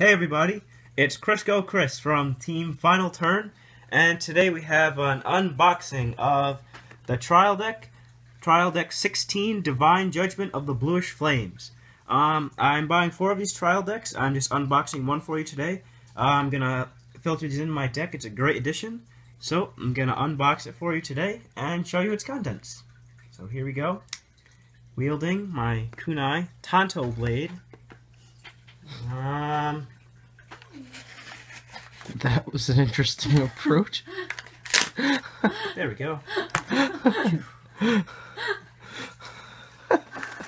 Hey everybody, it's Crisco Chris from Team Final Turn, and today we have an unboxing of the Trial Deck 16 Divine Judgment of the Bluish Flames. I'm buying 4 of these trial decks. I'm just unboxing one for you today. I'm gonna filter these in my deck. It's a great addition, so I'm gonna unbox it for you today and show you its contents. So here we go. Wielding my kunai Tanto Blade. That was an interesting approach. There we go.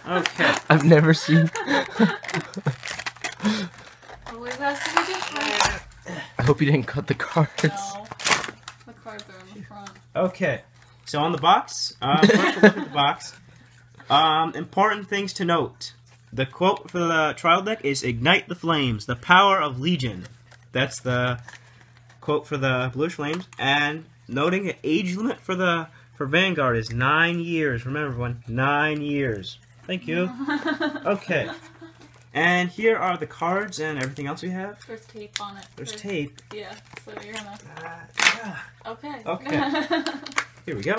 Okay. I've never seen. Always has to be different. I hope you didn't cut the cards. No. The cards are in the front. Okay. So on the box, first we'll look at the box. Important things to note. The quote for the trial deck is "Ignite the flames, the power of Legion." That's the quote for the Bluish Flames. And noting the age limit for Vanguard is 9 years. Remember, everyone, 9 years. Thank you. Okay. And here are the cards and everything else we have. There's tape on it. There's tape. Yeah, so you're gonna... Yeah. Okay. Okay. Here we go.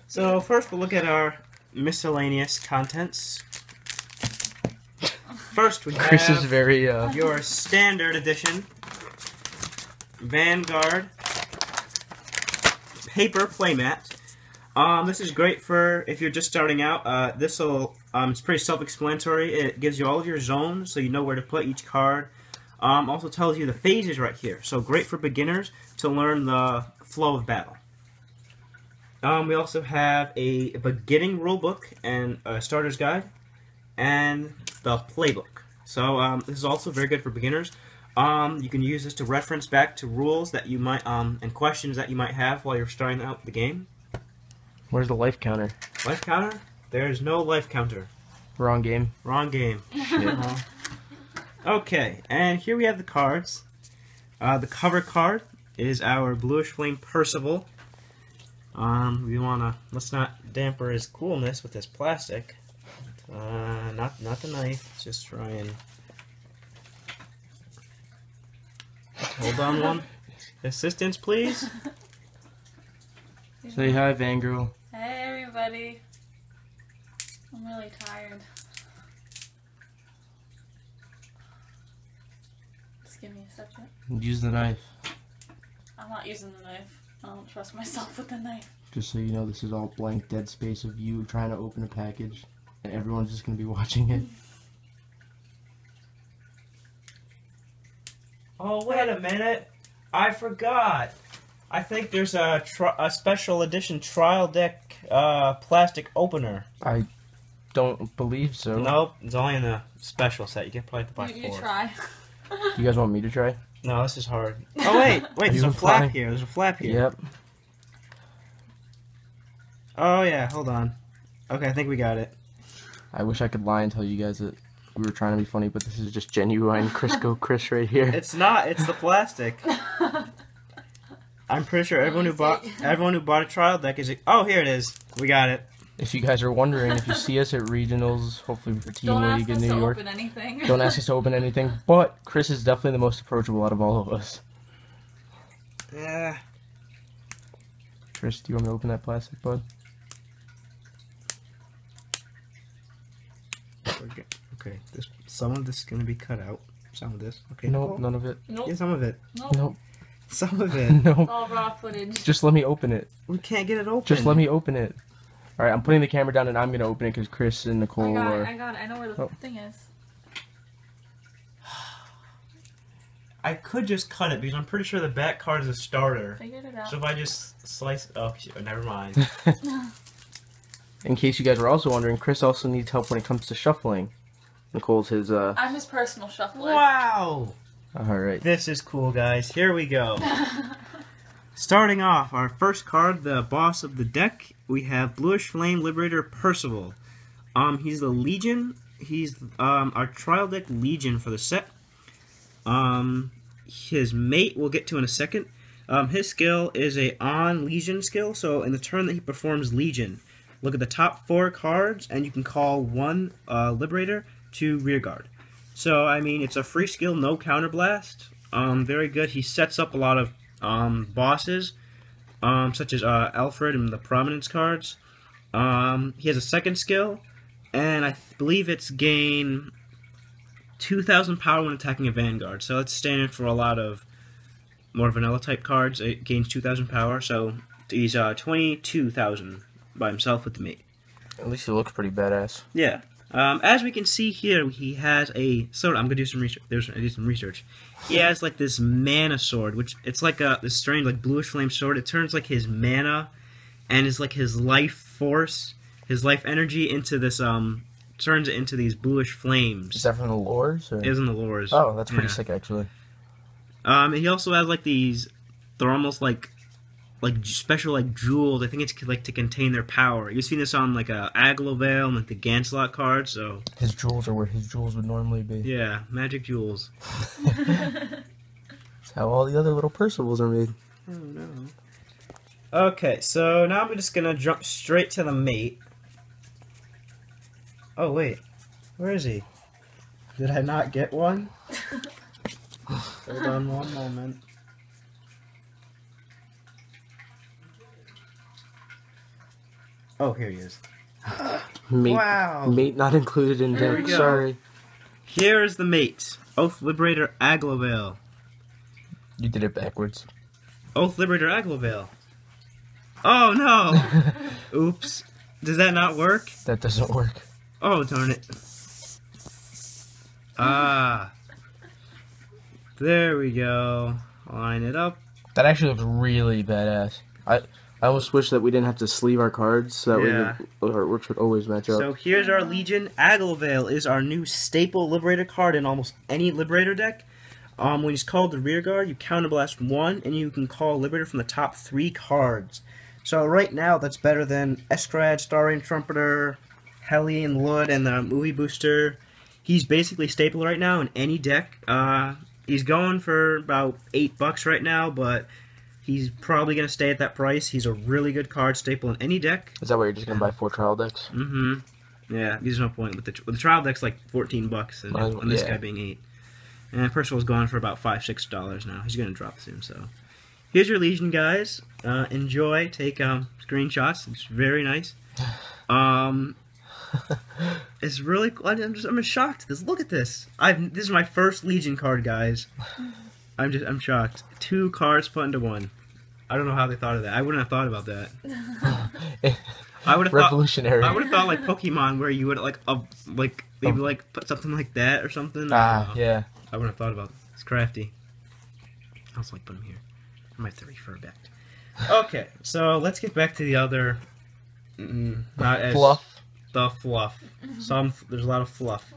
So first we'll look at our miscellaneous contents. First we have Chris is very your standard edition Vanguard paper playmat. This is great for if you're just starting out. It's pretty self-explanatory. It gives you all of your zones, so you know where to put each card. Also tells you the phases right here, so great for beginners to learn the flow of battle. We also have a beginning rulebook and a starter's guide, and the playbook. So this is also very good for beginners. You can use this to reference back to rules that you might and questions that you might have while you're starting out the game. Where's the life counter? Life counter? There is no life counter. Wrong game. Wrong game. Shit. Okay, and here we have the cards. The cover card is our Bluish Flame Percival. Let's not damper his coolness with this plastic. Not the knife. Let's just try and hold on one. Assistance, please. Say hi, Vangirl. Hey, everybody. I'm really tired. Just give me a second. Use the knife. I'm not using the knife. I don't trust myself with the knife. Just so you know, this is all blank dead space of you trying to open a package. And everyone's just going to be watching it. Oh, wait a minute. I forgot. I think there's a special edition trial deck plastic opener. I don't believe so. Nope, it's only in the special set. You can probably have to buy 4. You try. You guys want me to try? No, this is hard. Oh, wait, there's a flap here. There's a flap here. Yep. Oh, yeah, hold on. Okay, I think we got it. I wish I could lie and tell you guys that we were trying to be funny, but this is just genuine Crisco Chris right here. It's not. It's the plastic. I'm pretty sure everyone who bought a trial deck is. Oh, here it is. We got it. If you guys are wondering, if you see us at regionals, hopefully for Team League in New York, don't ask us to open anything. Don't ask us to open anything. But Chris is definitely the most approachable out of all of us. Yeah. Chris, do you want me to open that plastic, bud? Okay. Some of this is gonna be cut out. Some of this. Okay. Nope, none of it. Nope. Yeah, some of it. Nope. Nope. Some of it. It's No. all raw footage. Just let me open it. We can't get it open. Just let me open it. Alright, I'm putting the camera down and I'm gonna open it because Chris and Nicole are... I got it. I know where the thing is. I could just cut it because I'm pretty sure the back card is a starter. Figured it out. So if I just slice... Oh, never mind. In case you guys were also wondering, Chris also needs help when it comes to shuffling. Nicole's his, I'm his personal shuffler. Wow! Alright. This is cool, guys. Here we go. Starting off, our first card, the boss of the deck, we have Bluish Flame Liberator Percival. He's the Legion. He's our trial deck Legion for the set. His mate we'll get to in a second. His skill is a on Legion skill, so in the turn that he performs Legion, look at the top 4 cards, and you can call 1 Liberator to rearguard. So, I mean, it's a free skill, no counterblast. Very good. He sets up a lot of bosses, such as Alfred and the Prominence cards. He has a second skill, and I believe it's gain 2,000 power when attacking a Vanguard. So that's standard for a lot of more vanilla type cards. It gains 2,000 power, so he's 22,000 by himself with the mate. At least he looks pretty badass. Yeah. As we can see here, he has a sword. I'm gonna do some research. I do some research. He has like this mana sword, which it's like this strange like bluish flame sword. It turns like his mana and is like his life force, his life energy into this turns it into these bluish flames. Is that from the lores? Or? It is in the lores. Oh, that's pretty sick actually. And he also has like these. They're almost like special like jewels. I think it's like to contain their power. You've seen this on like a Aglovale and like the Ganslot card. So his jewels are where his jewels would normally be. Yeah, magic jewels. That's how all the other little Percivals are made. Oh no. Okay, so now I'm just gonna jump straight to the mate. Oh wait, where is he? Did I not get one? Hold on one moment. Oh, here he is. Mate, Wow. Mate not included in There we deck. go. Sorry. Here is the mate. Oath Liberator Aglovale. You did it backwards. Oath Liberator Aglovale. Oh no! Oops. Does that not work? That doesn't work. Oh, darn it. Ah. There we go. Line it up. That actually looks really badass. I almost wish that we didn't have to sleeve our cards, so that Yeah. way the artwork would always match up. So here's our Legion. Aglovale is our new staple Liberator card in almost any Liberator deck. When he's called the rear guard, you counterblast 1, and you can call Liberator from the top 3 cards. So right now, that's better than Eskrad, Star Rain Trumpeter, Hellion Lud, and the Movie Booster. He's basically staple right now in any deck. He's going for about $8 right now, but he's probably going to stay at that price. He's a really good card staple in any deck. Is that why you're just going to buy 4 trial decks? Mm-hmm. Yeah, there's no point. With the trial deck's like $14, and this guy being 8. And Percival's gone for about $5-6 now. He's going to drop soon, so. Here's your Legion, guys. Enjoy. Take screenshots. It's very nice. It's really cool. I'm shocked. Look at this. This is my first Legion card, guys. I'm shocked. 2 cards put into 1. I don't know how they thought of that. I wouldn't have thought about that. I would have revolutionary. I would have thought like Pokemon, where you would maybe like put something like that or something. Yeah. I wouldn't have thought about it. It's crafty. I also like put them here. I might have to refer back. Okay, so let's get back to the other. Not as fluff. The fluff. There's a lot of fluff.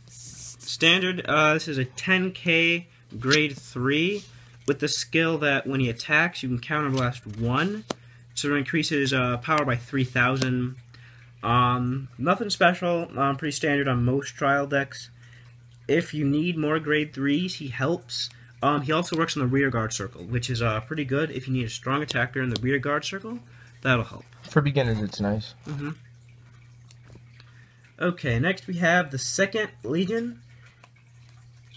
Standard. This is a 10k grade 3 with the skill that when he attacks, you can counterblast 1, so it increases power by 3,000. Nothing special. Pretty standard on most trial decks. If you need more grade 3s, he helps. He also works on the rear guard circle, which is pretty good. If you need a strong attacker in the rear guard circle, that'll help. For beginners, it's nice. Mm-hmm. Okay, next we have the second Legion.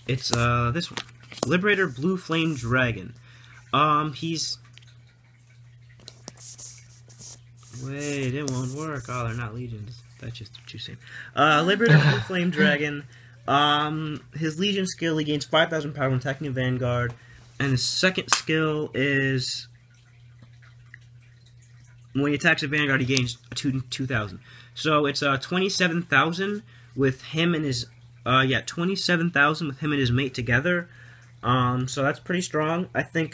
It's this one, Liberator Blue Flame Dragon. He's wait, it won't work. Oh, they're not Legions. That's just too soon. Liberator Blue Flame Dragon. His Legion skill, he gains 5,000 power when attacking a Vanguard, and his second skill is when he attacks a Vanguard, he gains 2,000. So it's 27,000 with him and his 27,000 with him and his mate together. So that's pretty strong. I think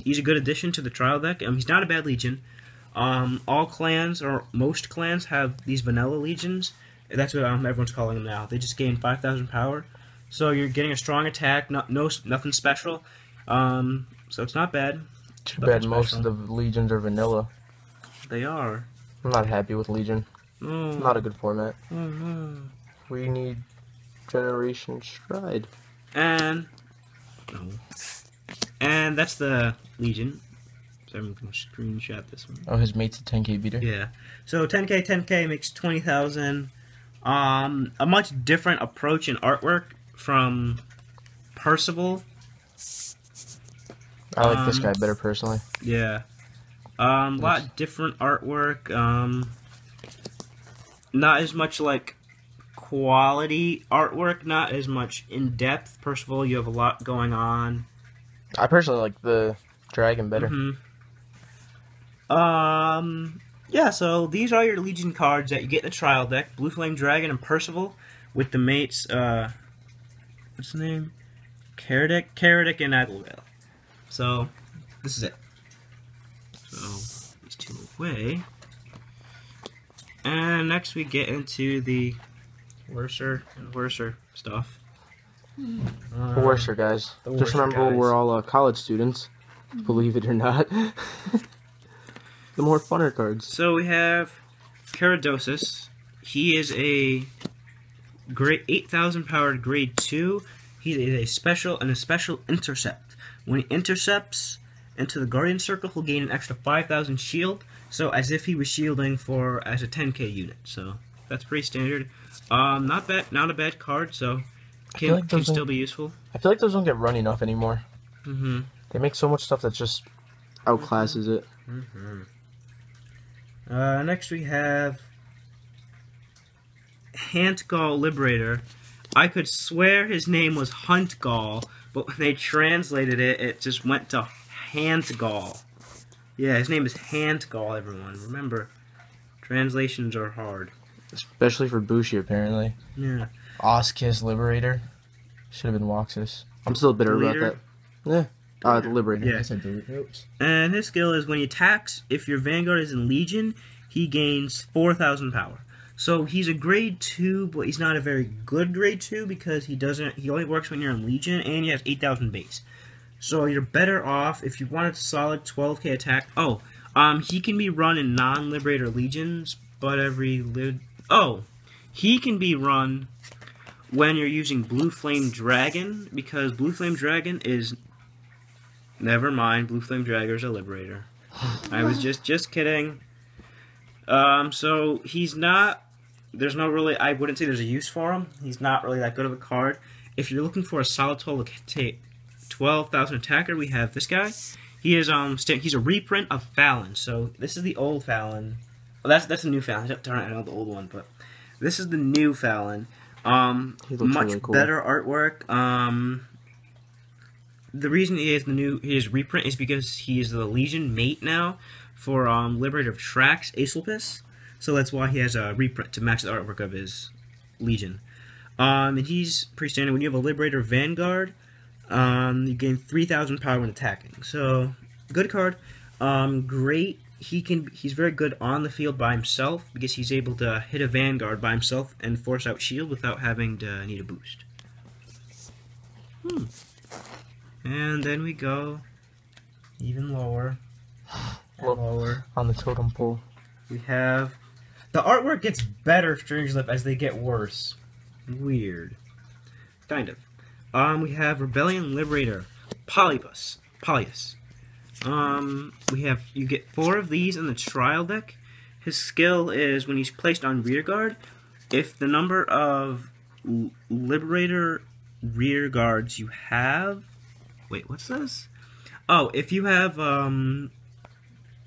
he's a good addition to the trial deck. He's not a bad Legion. All clans, or most clans, have these vanilla Legions. That's what everyone's calling them now. They just gain 5,000 power. So you're getting a strong attack, nothing special. So it's not bad. Too bad most of the Legions are vanilla. They are. I'm not happy with Legion. Oh. Not a good format. Oh no. We need Generation Stride. And that's the Legion. So I'm going to screenshot this one. Oh, his mate's a 10k beater? Yeah. So 10k makes 20,000. A much different approach in artwork from Percival. I like this guy better personally. Yeah. A lot different artwork. Not as much like quality artwork, not as much in depth. Percival, you have a lot going on. I personally like the dragon better. Yeah, so these are your Legion cards that you get in the trial deck. Blue Flame Dragon and Percival with the mates, what's the name? Caridic and Aglavale. So, this is it. So, these two away. And next we get into the worser and worser stuff. The worser, guys. The Just worser remember, guys. we're all college students, believe it or not. The more funner cards. So we have Caradosis. He is a grade 8,000 powered grade 2. He is a special intercept. When he intercepts into the Guardian Circle, he'll gain an extra 5,000 shield. So as if he was shielding as a 10k unit. So that's pretty standard. Not a bad card. So can still be useful. I feel like those don't get run enough anymore. Mm-hmm. They make so much stuff that just outclasses it. Mm-hmm. Next we have Hantgall Liberator. I could swear his name was Huntgall, but when they translated it, it just went to Hantgall. Yeah, his name is Hantgall, everyone. Remember, translations are hard. Especially for Bushi, apparently. Yeah. Oskiss Liberator. Should have been Waxus. I'm still bitter about that. Yeah. The Liberator. Yeah. I said Liberator. Oops. And his skill is when he attacks, if your Vanguard is in Legion, he gains 4,000 power. So he's a grade 2, but he's not a very good grade 2 because he only works when you're in Legion, and he has 8,000 base. So you're better off if you want a solid 12k attack. He can be run in non-Liberator Legions, but he can be run when you're using Blue Flame Dragon, because Blue Flame Dragon is... Never mind, Blue Flame Dragon is a Liberator. I was just kidding. So he's not... There's no really... I wouldn't say there's a use for him. He's not really that good of a card. If you're looking for a solid 12,000 attacker, we have this guy. He is he's a reprint of Fallon. So this is the old Fallon. Well, that's the new Fallon. I know the old one, but this is the new Fallon. He looks much really cool. better artwork. The reason his reprint is because he is the Legion mate now for Liberator of Trax Aesopus. So that's why he has a reprint to match the artwork of his Legion. And he's pretty standard. When you have a Liberator Vanguard, you gain 3,000 power when attacking. So good card. Great. He's very good on the field by himself because he's able to hit a Vanguard by himself and force out shield without having to need a boost. And then we go even lower and lower. On the totem pole. We have... The artwork gets better, strangely enough, as they get worse. Weird. Kind of. We have Rebellion Liberator, Polyus. You get 4 of these in the trial deck. His skill is when he's placed on rear guard, if the number of Liberator rear guards you have... Wait, what's this? Oh, if you have,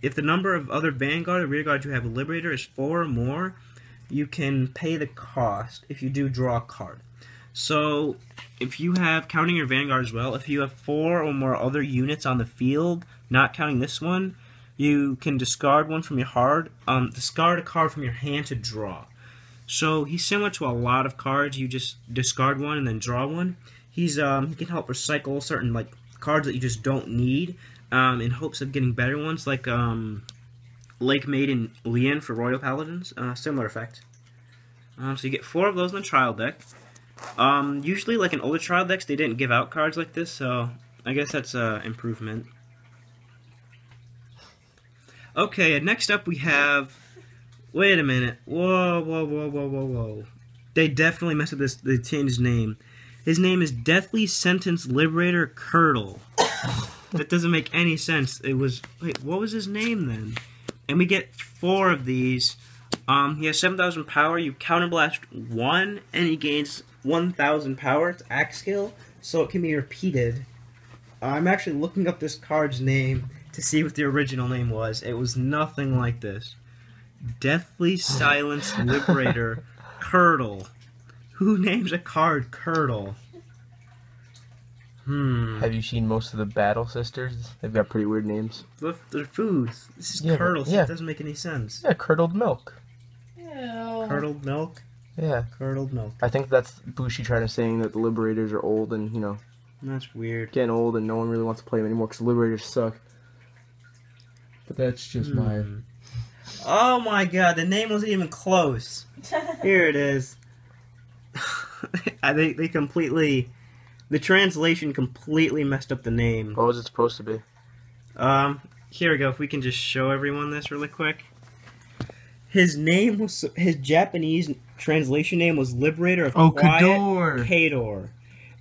if the number of other Vanguard or rear guards you have a Liberator is 4 or more, you can pay the cost if you do draw a card. So, if you have, counting your Vanguard as well, if you have 4 or more other units on the field, not counting this one, you can discard one from your discard a card from your hand to draw. So, he's similar to a lot of cards. You just discard one and then draw one. He can help recycle certain cards that you just don't need in hopes of getting better ones, like Lake Maid and Leon for Royal Paladins. Similar effect. So you get 4 of those in the trial deck. Usually, like in older trial decks, they didn't give out cards like this, so I guess that's an improvement. Okay, next up we have... Wait a minute. Whoa. They definitely messed up they changed his name. His name is Deathly Sentence Liberator Curdle. That doesn't make any sense. It was... Wait, what was his name then? And we get 4 of these. He has 7,000 power. You counterblast 1, and he gains 1,000 power. It's axe skill, so it can be repeated. I'm actually looking up this card's name to see what the original name was. It was nothing like this. Deathly Silence Liberator Curdle. Who names a card Curdle? Have you seen most of the Battle Sisters? They've got pretty weird names. They're foods. This is Yeah, curdle, so yeah. it doesn't make any sense. Yeah, curdled milk. Ew. Curdled milk? Yeah. Curdled milk. I think that's Bushi trying to saying that the Liberators are old and, you know, That's weird. getting old and no one really wants to play them anymore because the Liberators suck. But that's just my... Oh my god, the name wasn't even close. Here it is. I think they completely... The translation completely messed up the name. What was it supposed to be? Here we go. If we can just show everyone this really quick. His name was... His Japanese translation name was Liberator of Quiet Kador.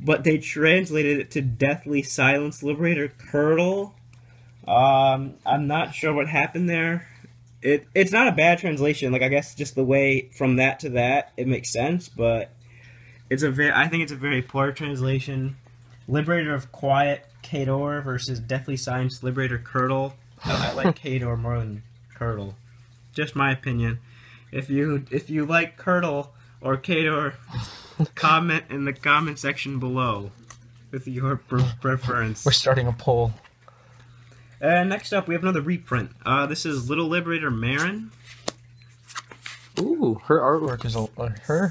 But they translated it to Deathly Silence Liberator Curdle. I'm not sure what happened there. It's not a bad translation. Like, I guess just the way from that to that, it makes sense, but... I think it's a very poor translation. Liberator of Quiet Kador versus Deathly Silence Liberator Curdle. I like Kador more than Curdle. Just my opinion. If you like Curdle or Kador, comment in the comment section below with your preference. We're starting a poll. Next up, we have another reprint. This is Little Liberator Marin. Ooh, her artwork is him? Her.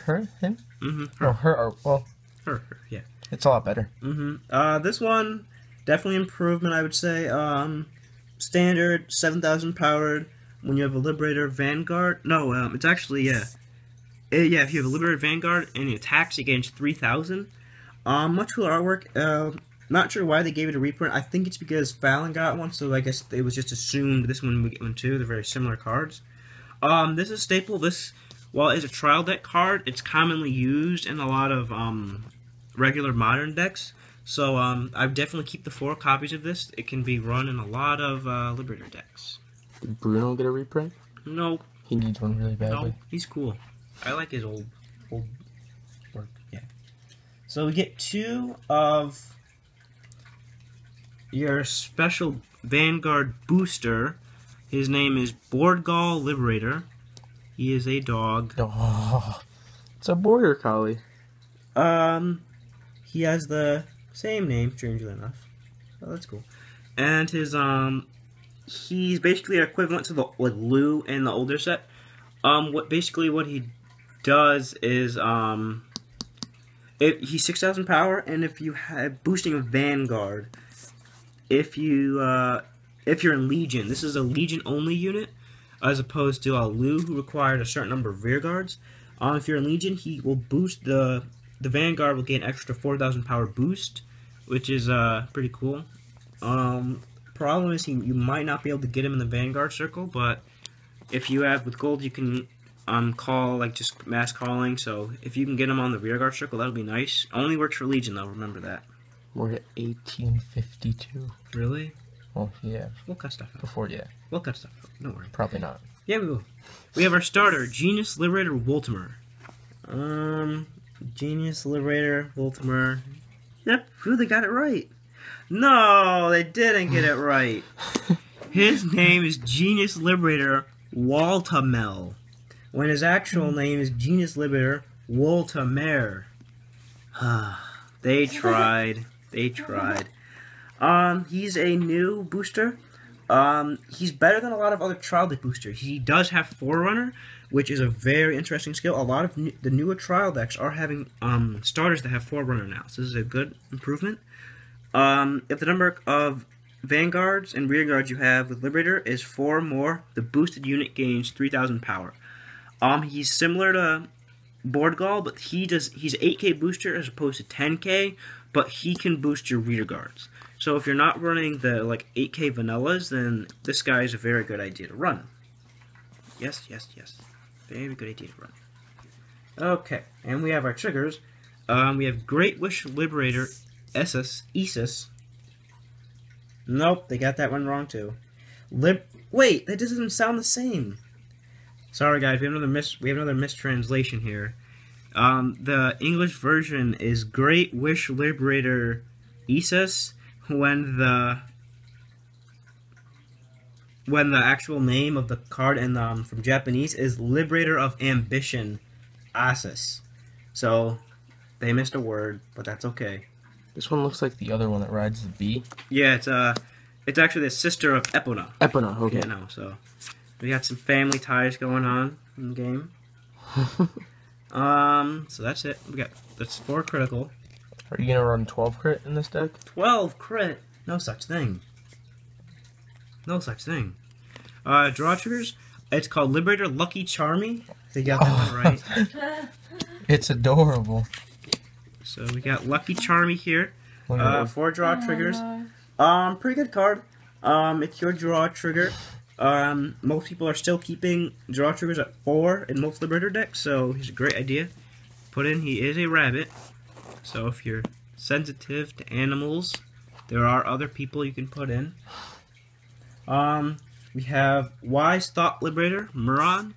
Her art. Well, Her, yeah. it's a lot better. This one, definitely improvement, I would say. Standard, 7,000 powered. When you have a Liberator Vanguard. No, it's actually, yeah. Yeah, if you have a Liberator Vanguard and it attacks, it gains 3,000. Much cooler artwork. Not sure why they gave it a reprint. I think it's because Fallon got one, so I guess it was just assumed this one would get one too. They're very similar cards. This is staple. This, while it's a trial deck card, it's commonly used in a lot of regular modern decks. So I definitely keep the 4 copies of this. It can be run in a lot of Liberator decks. Did Bruno get a reprint? No. He needs one really badly. No, he's cool. I like his old work. Yeah. So we get 2 of your special Vanguard booster. His name is Boardgall Liberator. He is a dog. Oh, it's a border collie. He has the same name, strangely enough. Oh, that's cool. And his he's basically equivalent to the Lou in the older set. What he does is he's 6,000 power, and if you have boosting of Vanguard, if you're in Legion, this is a Legion only unit, as opposed to Lou, who required a certain number of rear guards. If you're in Legion, he will boost the Vanguard will get an extra 4,000 power boost, which is pretty cool. Problem is you might not be able to get him in the Vanguard circle, but if you have with gold, you can call, like, just mass calling. So if you can get him on the rear guard circle, that'll be nice. Only works for Legion though. Remember that. We're at 1852. Really? Well, yeah. We'll cut stuff out. Before, yeah. We'll cut stuff out. Don't worry. Probably not. Yeah, we will. We have our starter, Genius Liberator Woltimer. Genius Liberator Woltimer. Yep, they got it right. No, they didn't get it right. His name is Genius Liberator Waltamel, when his actual name is Genius Liberator Woltamere. They tried. They tried. He's a new booster. He's better than a lot of other trial deck boosters. He does have Forerunner, which is a very interesting skill. A lot of the newer trial decks are having starters that have Forerunner now, so this is a good improvement. If the number of Vanguards and Rear Guards you have with Liberator is 4 or more, the boosted unit gains 3,000 power. He's similar to Boardgall, but he's 8k booster as opposed to 10k, but he can boost your Rear Guards. So if you're not running the 8k vanillas, then this guy is a very good idea to run. Yes, yes, yes. Very good idea to run. Okay, and we have our triggers. We have Great Wish Liberator Isis. Nope, they got that one wrong too. Wait, that doesn't sound the same. Sorry guys, we have another mistranslation here. The English version is Great Wish Liberator Isis, when the actual name of the card from Japanese is Liberator of Ambition Isis. So they missed a word, but that's okay. This one looks like the other one that rides the bee. Yeah, it's actually the sister of Epona. Epona, okay. Yeah, no, so we got some family ties going on in the game. So that's it. That's 4 critical. Are you gonna run 12 crit in this deck? 12 crit? No such thing. No such thing. Draw triggers. It's called Liberator Lucky Charmy. So you got that one right. It's adorable. So we got Lucky Charmy here. 4 draw triggers. No. Pretty good card. It's your draw trigger. Most people are still keeping draw triggers at 4 in most Liberator decks, so he's a great idea. Put in, he is a rabbit. So if you're sensitive to animals, there are other people you can put in. We have Wise Thought Liberator, Muran,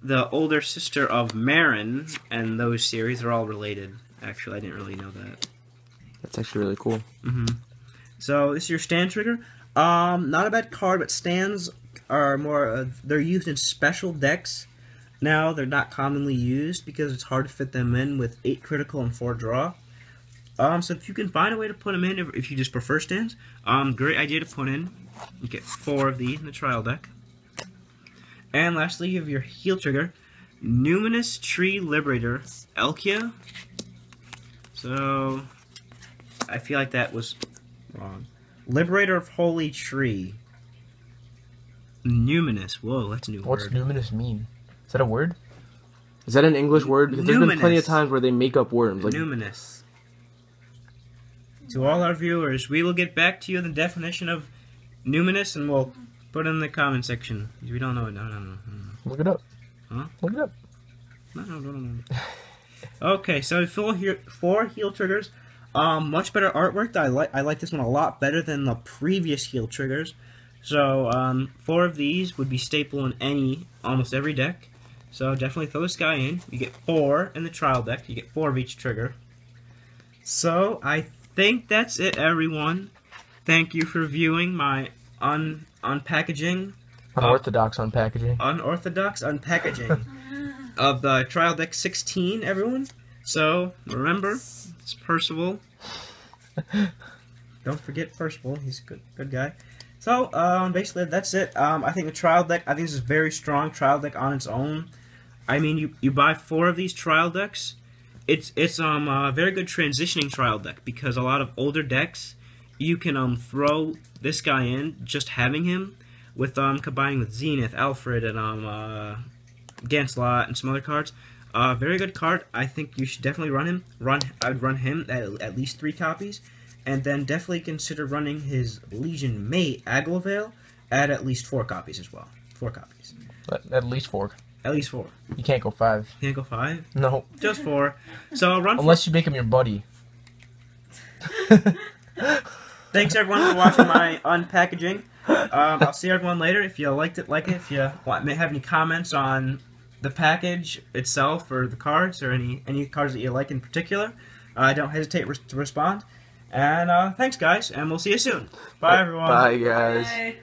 the older sister of Marin, and those series are all related. Actually, I didn't really know that. That's actually really cool. So this is your stand trigger. Not a bad card, but stands are more, they're used in special decks. Now, they're not commonly used because it's hard to fit them in with 8 critical and 4 draw. So if you can find a way to put them in, if you just prefer stands, great idea to put in. You get 4 of these in the trial deck. And lastly, you have your heal trigger, Numinous Tree Liberator, Elkia. So, I feel like that was wrong. Liberator of Holy Tree. Numinous. Whoa, that's a new word. What's numinous mean? Is that a word? Is that an English word? Because there's been plenty of times where they make up words. Like numinous. To all our viewers, we will get back to you the definition of numinous, and we'll put it in the comment section. We don't know it. No. Look it up. Huh? Look it up. No. Okay, so 4 heal triggers. Much better artwork. I like this one a lot better than the previous heal triggers. So 4 of these would be staple in almost every deck. So definitely throw this guy in. You get 4 in the trial deck. You get 4 of each trigger. So I think that's it, everyone. Thank you for viewing my unpackaging. Unorthodox unpackaging. Unorthodox unpackaging of the trial deck 16, everyone. So remember, it's Percival. Don't forget Percival. He's a good guy. So basically that's it. I think the trial deck. I think this is a very strong trial deck on its own. I mean, you buy 4 of these trial decks. It's a very good transitioning trial deck because a lot of older decks you can throw this guy in just having him with combining with Zenith, Alfred, and Ganslot and some other cards. Very good card. I think you should definitely run him. I would run him at least 3 copies, and then definitely consider running his Legion mate Aglovale at least 4 copies as well. 4 copies. At least 4. At least 4. You can't go 5. Can't go 5? No. Just 4. So run. Unless you make him your buddy. Thanks everyone for watching my unpackaging. I'll see everyone later. If you liked it, like it. If you have any comments on the package itself or the cards or any cards that you like in particular, don't hesitate to respond. And thanks guys, and we'll see you soon. Bye everyone. Bye guys. Bye.